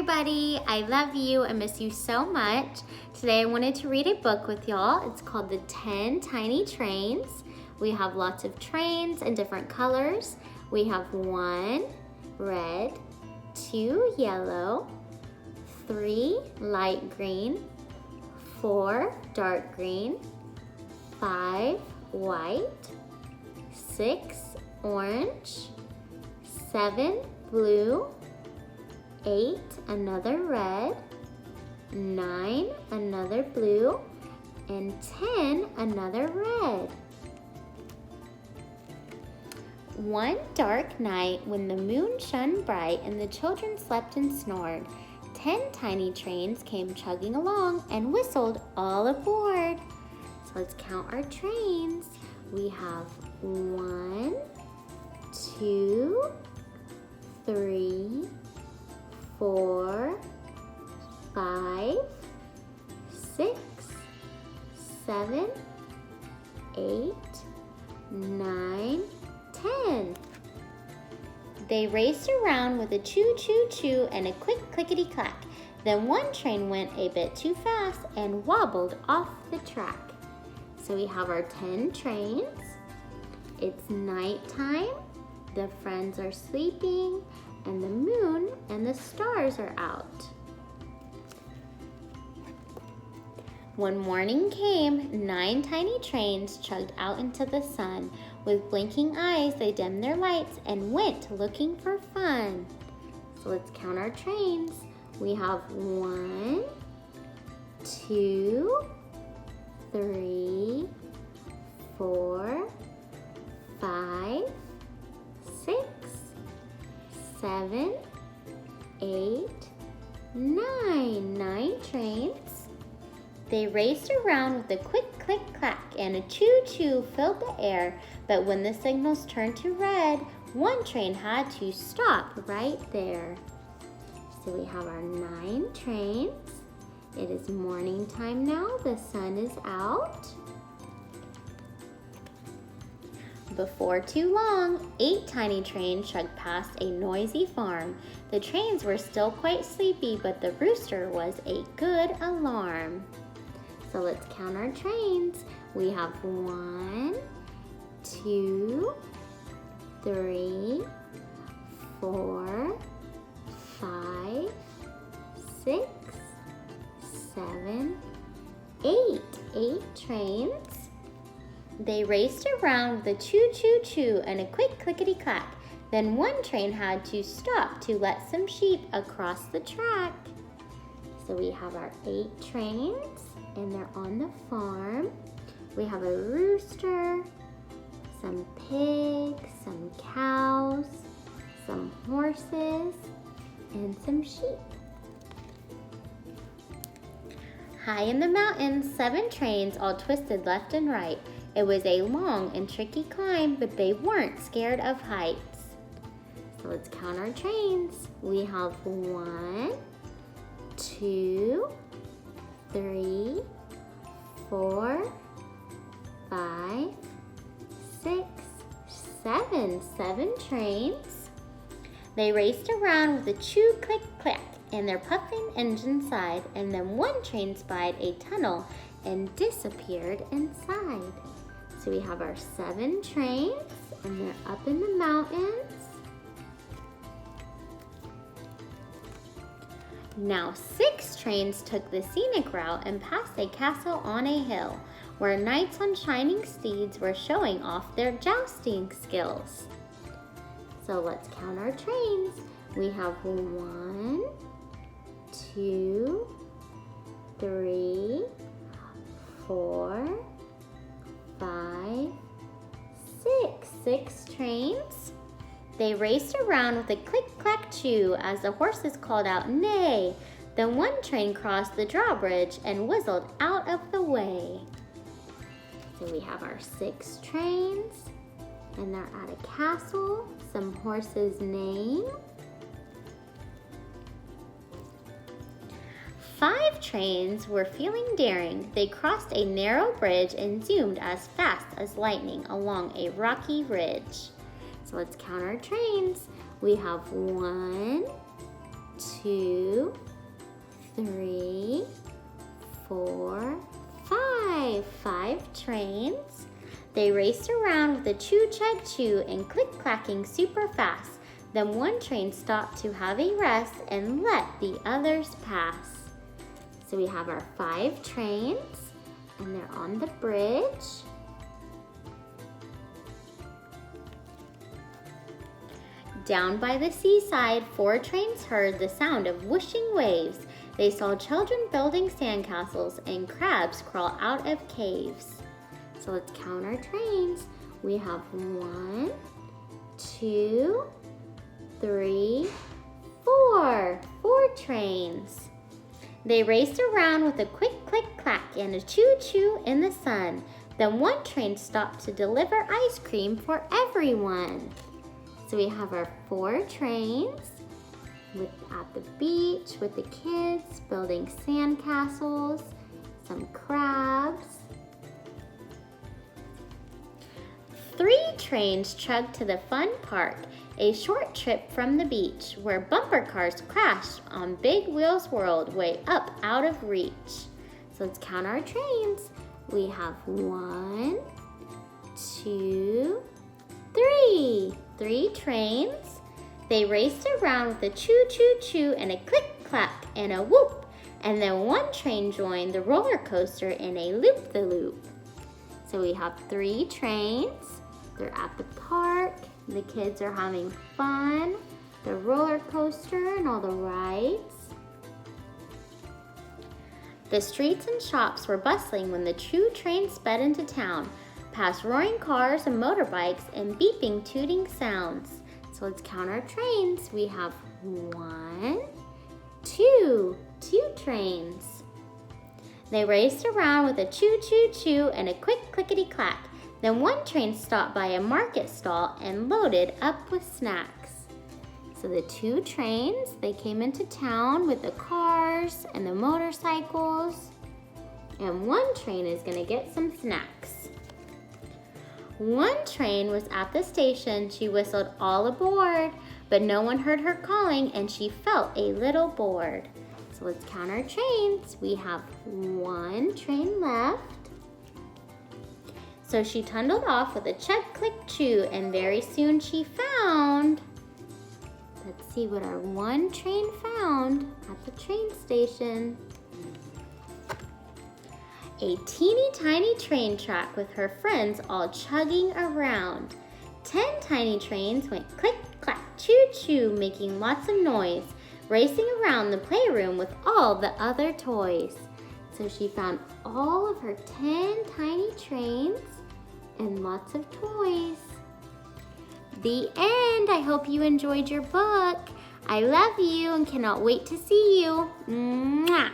everybody. I love you. I miss you so much. Today I wanted to read a book with y'all. It's called The 10 Tiny Trains. We have lots of trains in different colors. We have 1 red, 2 yellow, 3 light green, 4 dark green, 5 white, 6 orange, 7 blue, 8 another red, 9 another blue, and 10 another red. One dark night when the moon shone bright and the children slept and snored, 10 tiny trains came chugging along and whistled all aboard. So let's count our trains. We have 1, 2, 3, 4, 5, 6, 7, 8, 9, 10. They raced around with a choo choo choo and a quick clickety clack. Then one train went a bit too fast and wobbled off the track. So we have our 10 trains. It's nighttime. The friends are sleeping and the moon and the stars are out. When morning came, 9 tiny trains chugged out into the sun. With blinking eyes, they dimmed their lights and went looking for fun. So let's count our trains. We have 1, 2, 3, 4, 5, 6, 7, 8, 9. 9 trains. They raced around with a quick click clack and a choo choo filled the air, but when the signals turned to red, one train had to stop right there. So we have our 9 trains. It is morning time now. The sun is out. Before too long, 8 tiny trains chugged past a noisy farm. The trains were still quite sleepy, but the rooster was a good alarm. So let's count our trains. We have 1, 2, 3, 4, 5, 6, 7, 8. 8 trains. They raced around with a choo choo choo and a quick clickety clack. Then one train had to stop to let some sheep across the track. So we have our 8 trains and they're on the farm. We have a rooster, some pigs, some cows, some horses, and some sheep. High in the mountains, 7 trains all twisted left and right. It was a long and tricky climb, but they weren't scared of heights. So let's count our trains. We have 1, 2, 3, 4, 5, 6, 7. 7 trains. They raced around with a choo click clack and their puffing engine sighed, and then one train spied a tunnel and disappeared inside. So we have our 7 trains and they're up in the mountains. Now 6 trains took the scenic route and passed a castle on a hill where knights on shining steeds were showing off their jousting skills. So let's count our trains. We have 1, 2, 3, 4, 5, 6. 6 trains. They raced around with a click-clack choo as the horses called out, "Neigh!" Then one train crossed the drawbridge and whistled out of the way. So we have our 6 trains, and they're at a castle. Some horses neigh. 5 trains were feeling daring. They crossed a narrow bridge and zoomed as fast as lightning along a rocky ridge. So let's count our trains. We have 1, 2, 3, 4, 5. 5 trains. They raced around with a choo-chug-choo and click-clacking super fast. Then one train stopped to have a rest and let the others pass. So we have our 5 trains, and they're on the bridge. Down by the seaside, 4 trains heard the sound of whooshing waves. They saw children building sandcastles and crabs crawl out of caves. So let's count our trains. We have 1, 2, 3, 4. 4 trains. They raced around with a quick click-clack and a choo-choo in the sun. Then one train stopped to deliver ice cream for everyone. So we have our 4 trains at the beach with the kids building sandcastles, some crabs. 3 trains chugged to the fun park, a short trip from the beach where bumper cars crashed on Big Wheels World way up out of reach. So let's count our trains. We have 1, 2, 3. 3 trains. They raced around with a choo-choo-choo and a click-clack and a whoop. And then one train joined the roller coaster in a loop-the-loop. So we have 3 trains. They're at the park. The kids are having fun. The roller coaster and all the rides. The streets and shops were bustling when the 2 trains sped into town, past roaring cars and motorbikes and beeping, tooting sounds. So let's count our trains. We have 1, 2. 2 trains. They raced around with a choo-choo-choo and a quick clickety-clack. Then one train stopped by a market stall and loaded up with snacks. So the 2 trains, they came into town with the cars and the motorcycles. And one train is gonna get some snacks. One train was at the station. She whistled all aboard, but no one heard her calling and she felt a little bored. So let's count our trains. We have 1 train left. So she trundled off with a chug-click-choo and very soon she found, let's see what our 1 train found at the train station. A teeny tiny train track with her friends all chugging around. 10 tiny trains went click, clack, choo, choo, making lots of noise, racing around the playroom with all the other toys. So she found all of her 10 tiny trains and lots of toys. The end. I hope you enjoyed your book. I love you and cannot wait to see you. Mwah.